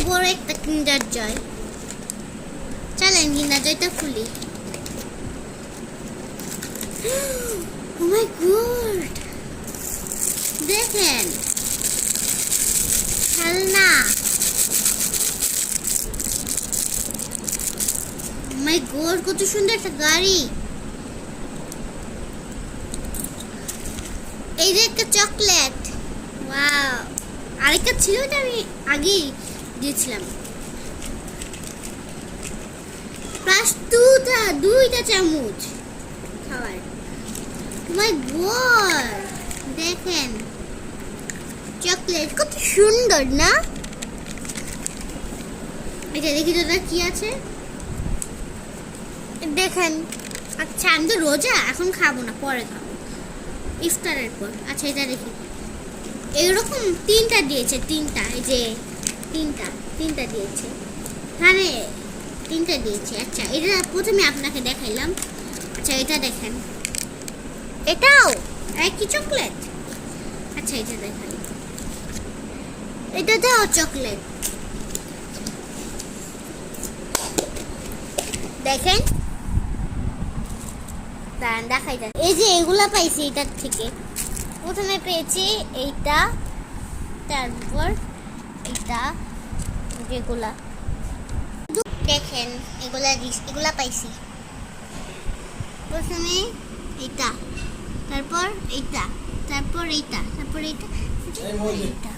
বড় একটা কিন্ডার জয়। চলেন কিন্ডার জয়টা খুলি। ও মাই গড, দেখেন খেলনা। ও মাই গড, কত সুন্দর একটা গাড়ি। এই যে একটা চকলেট, ওয়াও। আরেকটা ছিল, এটা আমি আগেই দিয়েছিলাম। প্লাস দুইটা চামচ খাবার। মাই গড, দেখেন চকলেট কত সুন্দর না? এটা দেখি তো কি আছে, দেখেন। আচ্ছা আমি তো রোজা, এখন খাবো না, পরে খাবো ইফতারের পর। আচ্ছা এটা দেখি, এরকম তিনটা দিয়েছে, তিনটা, এই যে তিনটা দিয়েছে, মানে তিনটা দিয়েছে। আচ্ছা এটা প্রথমে আপনাকে দেখাইলাম। আচ্ছা এটা দেখেন, এটাও একই চকলেট। আচ্ছা এটা দেখাই, এটাও চকলেট, দেখেন। দেখাই যান, এই যে এগুলা পাইছি এটার থেকে। প্রথমে পেয়েছি এইটা, তারপর এটা, যেগুলা দেখেন এগুলা পাইছি। প্রথমে এইটা, তারপর এইটা, তারপর এইটা, তারপর এইটা, এইটা।